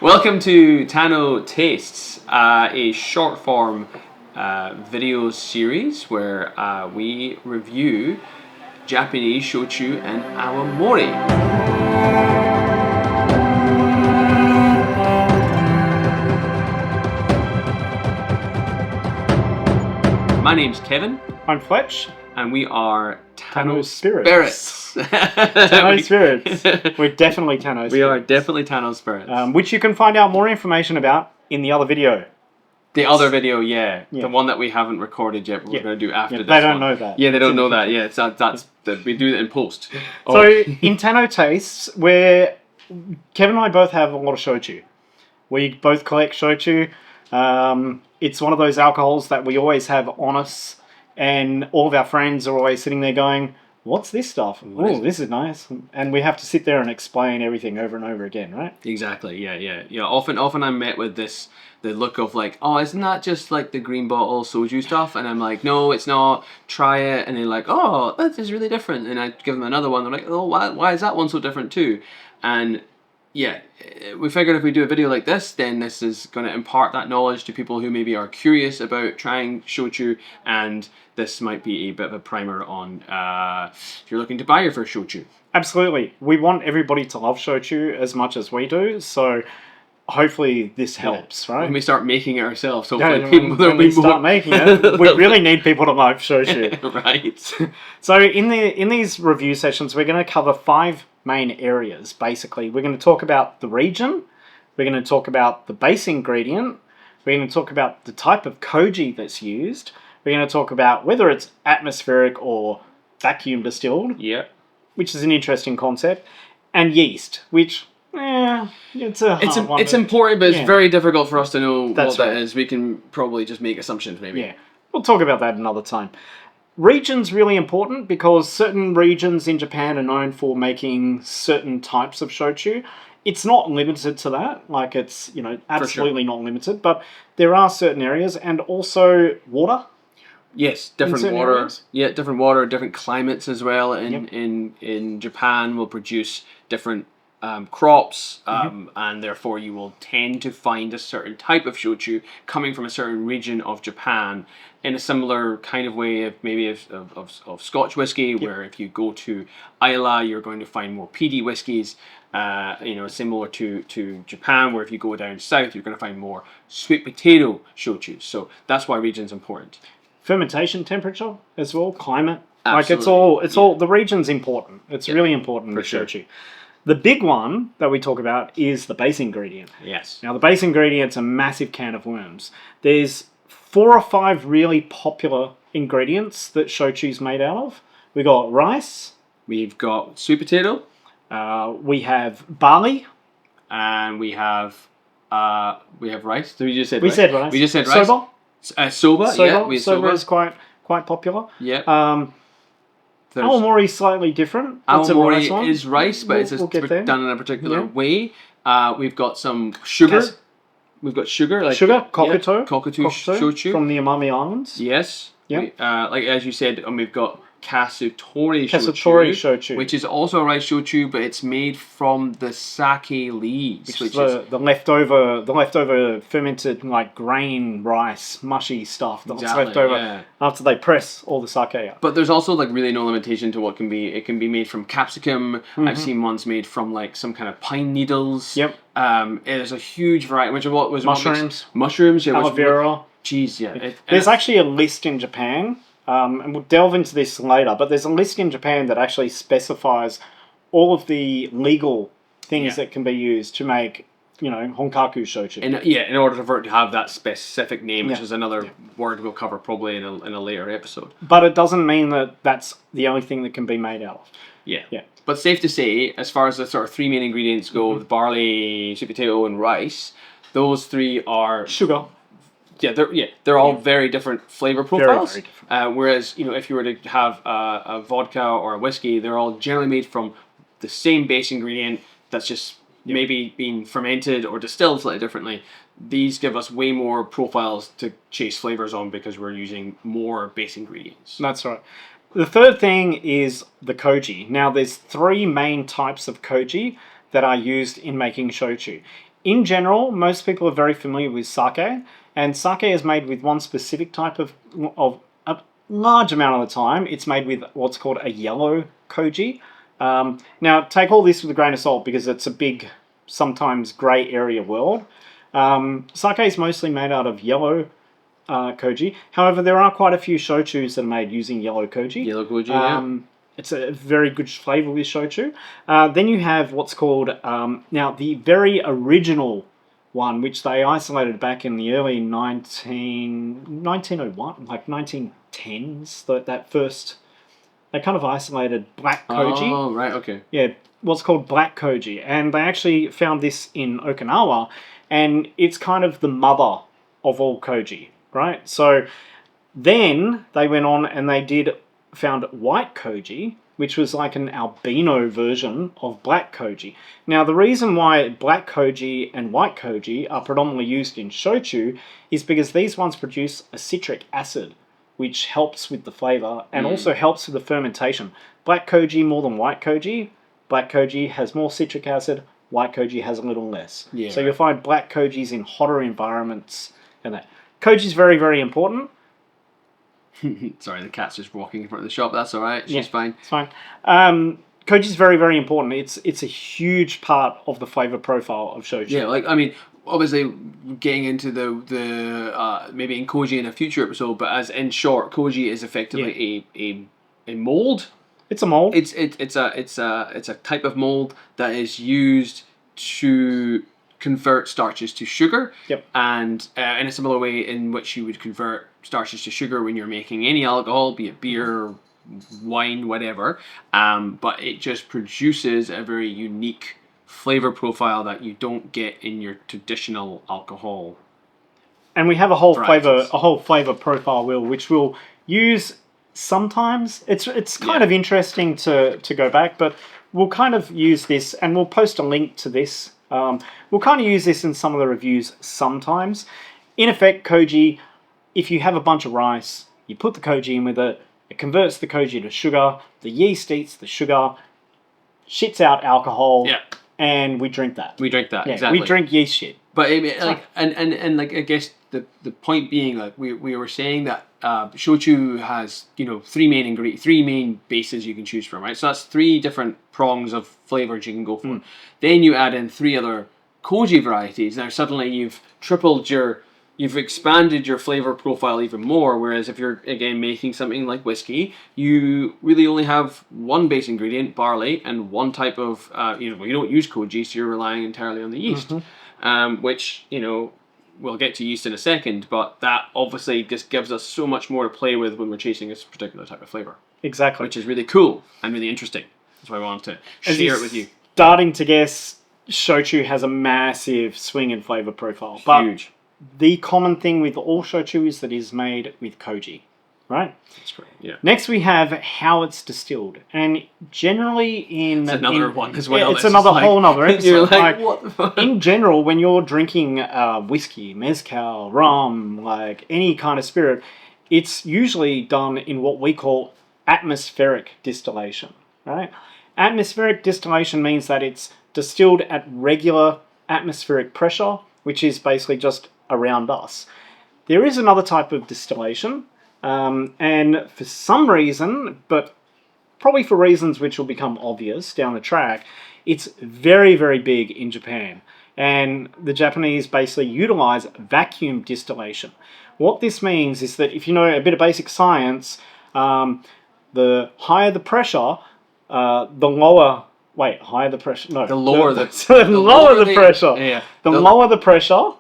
Welcome to Tano Tastes, a short form video series where we review Japanese Shochu and Awamori. My name's Kevin. I'm Fletch. And we are Tano Spirits. Tano Spirits. We're definitely Tano Spirits. We are definitely Tano Spirits. Which you can find out more information about in the other video. The other video, yeah. The one that we haven't recorded yet, but we're going to do after this They don't know that. Yeah, they don't know that. Yeah, we do it in post. So, in Tano Tastes, where Kevin and I both have a lot of shochu. We both collect shochu. It's one of those alcohols that we always have on us. And all of our friends are always sitting there going, what's this stuff? Oh, this is nice. And we have to sit there and explain everything over and over again, right? Exactly, yeah. Often I'm met with the look of like, oh, isn't that just like the green bottle soju stuff? And I'm like, no, it's not. Try it. And they're like, oh, that is really different. And I give them another one. They're like, oh, why is that one so different too? And yeah, we figured if we do a video like this, then this is going to impart that knowledge to people who maybe are curious about trying shochu, and this might be a bit of a primer on if you're looking to buy your first shochu. Absolutely. We want everybody to love shochu as much as we do, so hopefully this helps, right? When we start making it ourselves, hopefully when we start making it, we really need people to like shochu. Right. So in these review sessions, we're going to cover 5 main areas, basically. We're going to talk about the region, we're going to talk about the base ingredient, we're going to talk about the type of koji that's used, we're going to talk about whether it's atmospheric or vacuum distilled, which is an interesting concept, and yeast, which it's important, but it's very difficult for us to know what that is. We can probably just make assumptions, maybe. Yeah, we'll talk about that another time. Region's really important because certain regions in Japan are known for making certain types of shochu. It's not limited to that, like it's, absolutely not limited, but there are certain areas, and also water. Yes, different water. Areas. Yeah, different water, different climates as well. In Japan will produce different crops, and therefore you will tend to find a certain type of shochu coming from a certain region of Japan in a similar kind of way of Scotch whiskey, where if you go to Islay, you're going to find more peaty whiskies, similar to Japan, where if you go down south, you're going to find more sweet potato shochus. So that's why region's important. Fermentation temperature as well, climate. Absolutely. Like it's all the region's important. It's really important for shochu. The big one that we talk about is the base ingredient. Yes. Now, the base ingredient's a massive can of worms. There's 4 or 5 really popular ingredients that shochu's made out of. We got rice. We've got sweet potato. We have barley. And we have rice. So we just said rice. We just said rice. Soba. Soba is quite popular. Yeah. Awamori's slightly different. Awamori is rice, but it's done in a particular way. We've got some sugar. We've got sugar. Kokuto. Kokuto shochu. From the Amami Islands. Yes. Yeah. Like as you said, we've got Kasutori shochu, which is also a rice shochu, but it's made from the sake leaves, which is the leftover fermented like grain rice mushy stuff that's left over after they press all the sake out. But there's also like really no limitation to what can be. It can be made from capsicum. I've seen ones made from like some kind of pine needles. Yep. There's a huge variety. Which was mushrooms. Mushrooms. Yeah. Aloe vera. Geez, yeah. There's actually a list in Japan. And we'll delve into this later, but there's a list in Japan that actually specifies all of the legal things that can be used to make, honkaku shochu. In order for it to have that specific name, which is another word we'll cover probably in a later episode. But it doesn't mean that that's the only thing that can be made out of. Yeah. But safe to say, as far as the sort of 3 main ingredients go, the barley, sweet potato, and rice, those 3 are... Sugar. They're all very different flavor profiles. Very different. Whereas, if you were to have a vodka or a whiskey, they're all generally made from the same base ingredient that's just maybe being fermented or distilled slightly differently. These give us way more profiles to chase flavors on because we're using more base ingredients. That's right. The third thing is the koji. Now, there's 3 main types of koji that are used in making shochu. in general, most people are very familiar with sake, and sake is made with one specific type of a large amount of the time. It's made with what's called a yellow koji. Now, take all this with a grain of salt because it's a big, sometimes grey area world. Sake is mostly made out of yellow koji. However, there are quite a few shochus that are made using yellow koji. Yellow koji, yeah. It's a very good flavour with shochu. Then you have what's called, now the very original one, which they isolated back in the early 1901, like 1910s, that first, they kind of isolated black koji. Oh, right, okay. Yeah, what's called black koji. And they actually found this in Okinawa, and it's kind of the mother of all koji, right? So then they went on and they found white koji, which was like an albino version of black koji. Now, the reason why black koji and white koji are predominantly used in shochu is because these ones produce a citric acid, which helps with the flavour and also helps with the fermentation. Black koji more than white koji. Black koji has more citric acid, white koji has a little less. Yeah, so you'll find black kojis in hotter environments and that. Koji is very, very important. Sorry, the cat's just walking in front of the shop. That's all right. She's fine. It's fine. Koji is very, very important. It's a huge part of the flavour profile of shochu. Yeah, like, I mean, obviously getting into the maybe in koji in a future episode, but as in short, koji is effectively a mold. It's a mold. It's a type of mold that is used to convert starches to sugar. Yep. And in a similar way in which you would convert starches to sugar when you're making any alcohol, be it beer, wine, whatever. But it just produces a very unique flavor profile that you don't get in your traditional alcohol. And we have a whole varieties. flavor profile wheel, which we'll use sometimes. It's kind of interesting to go back, but we'll kind of use this, and we'll post a link to this. We'll kind of use this in some of the reviews sometimes. In effect, koji, if you have a bunch of rice, you put the koji in with it, it converts the koji to sugar, the yeast eats the sugar, shits out alcohol, and we drink that. Exactly. We drink yeast shit. But like, and like, I guess the point being, like, we were saying that shochu has, three main bases you can choose from, right? So that's 3 different prongs of flavors you can go for. Then you add in 3 other koji varieties. Now suddenly you've expanded your flavor profile even more. Whereas if you're again making something like whiskey, you really only have one base ingredient, barley, and one type of you don't use koji, so you're relying entirely on the yeast, which we'll get to yeast in a second, but that obviously just gives us so much more to play with when we're chasing this particular type of flavor. Exactly. Which is really cool and really interesting. That's why I wanted to share it with you. Starting to guess, shochu has a massive swing in flavor profile. Huge. But the common thing with all shochu is that it is made with koji, right? That's correct. Yeah. Next we have how it's distilled, and generally it's another one as well. It's another whole other episode. You're like, what the fuck? In general, when you're drinking whiskey, mezcal, rum, like any kind of spirit, it's usually done in what we call atmospheric distillation, right? Atmospheric distillation means that it's distilled at regular atmospheric pressure, which is basically just around us. There is another type of distillation, and for some reason, but probably for reasons which will become obvious down the track, it's very, very big in Japan. And the Japanese basically utilize vacuum distillation. What this means is that if you know a bit of basic science, the higher the pressure, the lower... Wait, higher the pressure? No. The lower the lower the pressure. Yeah. The lower the pressure,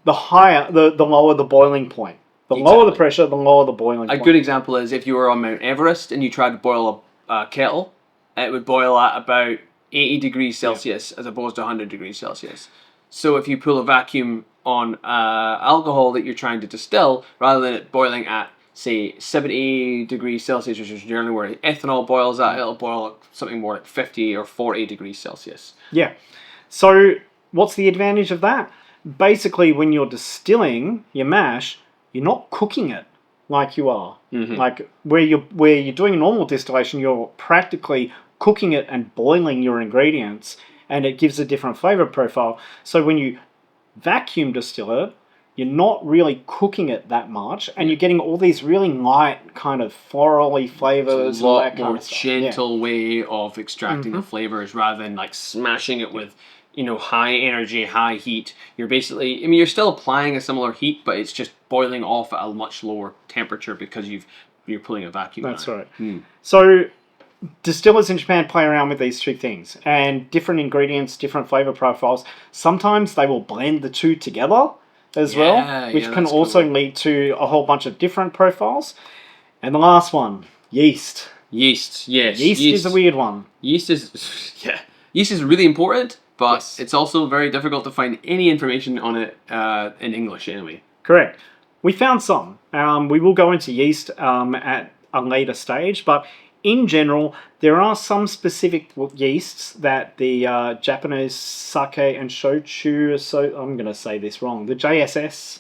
the higher, the lower the boiling point. The lower the pressure, the lower the boiling point. A good example is if you were on Mount Everest and you tried to boil a kettle, it would boil at about 80 degrees Celsius as opposed to 100 degrees Celsius. So if you pull a vacuum on alcohol that you're trying to distill, rather than it boiling at, say, 70 degrees Celsius, which is generally where ethanol boils at, it'll boil at something more like 50 or 40 degrees Celsius. Yeah. So what's the advantage of that? Basically, when you're distilling your mash, you're not cooking it like you are. Mm-hmm. Like where you're doing a normal distillation, you're practically cooking it and boiling your ingredients, and it gives a different flavor profile. So when you vacuum distill it, you're not really cooking it that much, and you're getting all these really light kind of florally flavors. It's a lot more gentle way of extracting the flavors rather than like smashing it with, high energy, high heat. You're basically, you're still applying a similar heat, but it's just boiling off at a much lower temperature because you're pulling a vacuum. That's right. So distillers in Japan play around with these two things, and different ingredients, different flavor profiles. Sometimes they will blend the two together as well, which can also lead to a whole bunch of different profiles. And the last one, yeast. Yeast, yes. Yeast is a weird one. Yeast is really important, but it's also very difficult to find any information on it in English anyway. Correct. We found some. We will go into yeast at a later stage, but in general, there are some specific yeasts that the Japanese sake and shochu, so I'm going to say this wrong, the JSS.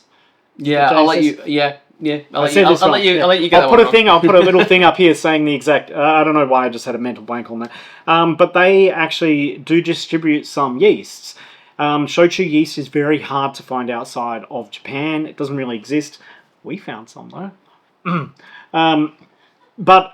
Yeah, I'll let you. Yeah. I'll let you get I'll put a little thing up here saying the exact. I don't know why I just had a mental blank on that. But they actually do distribute some yeasts. Shochu yeast is very hard to find outside of Japan. It doesn't really exist. We found some though. But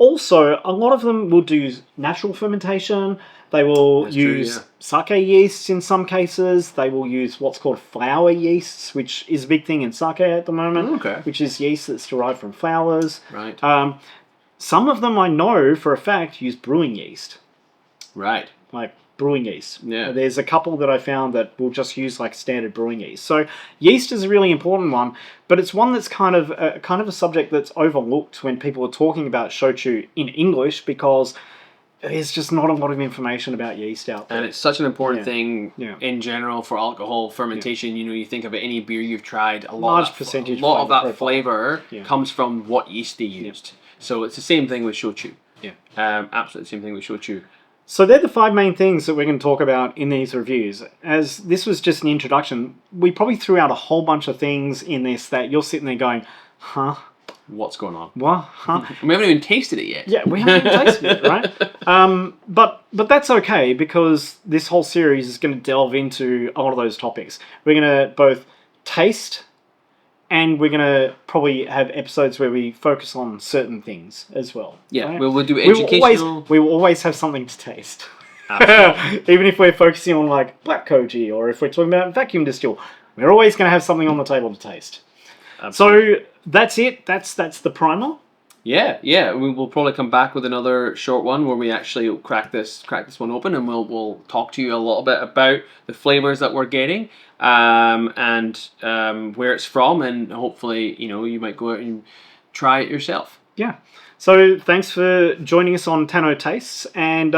also, a lot of them will do natural fermentation. They will use sake yeasts in some cases. They will use what's called flower yeasts, which is a big thing in sake at the moment, which is yeast that's derived from flowers. Right. Some of them I know for a fact use brewing yeast. Right. Like brewing yeast. Yeah. There's a couple that I found that will just use like standard brewing yeast. So yeast is a really important one, but it's one that's kind of a subject that's overlooked when people are talking about shochu in English because there's just not a lot of information about yeast out there. And it's such an important thing in general for alcohol fermentation. You think about any beer you've tried, a lot of that flavor comes from what yeast they used. So it's the same thing with shochu. Yeah. Absolutely the same thing with shochu. So they're the 5 main things that we're going to talk about in these reviews. As this was just an introduction, we probably threw out a whole bunch of things in this that you're sitting there going, huh? What's going on? What? Huh? We haven't even tasted it yet. Yeah, we haven't even tasted it, right? But that's okay because this whole series is going to delve into a lot of those topics. We're going to both taste and we're going to probably have episodes where we focus on certain things as well. Yeah, right? we'll do educational. We will always have something to taste. Absolutely. Even if we're focusing on like black koji or if we're talking about vacuum distill, we're always going to have something on the table to taste. Absolutely. So that's it. That's the primer. Yeah. We will probably come back with another short one where we actually crack this one open, and we'll talk to you a little bit about the flavors that we're getting, and where it's from, and hopefully you might go out and try it yourself. Yeah. So thanks for joining us on Tano Tastes, and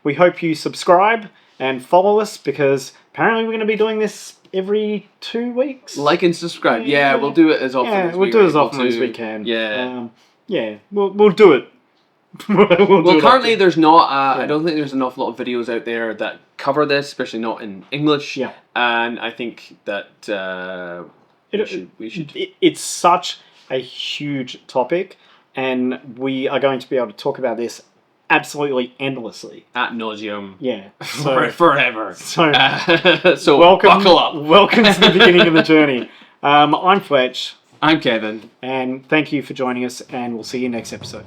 we hope you subscribe and follow us because apparently we're going to be doing this every 2 weeks. Like and subscribe. Yeah, we'll do it as often as we can. Yeah. We'll do it. Currently there's not. I don't think there's enough lot of videos out there that cover this, especially not in English. Yeah. And I think that we should. It's such a huge topic, and we are going to be able to talk about this absolutely endlessly. Ad nauseum. Yeah. Forever. So buckle up. Welcome to the beginning of the journey. I'm Fletch. I'm Kevin. And thank you for joining us, and we'll see you next episode.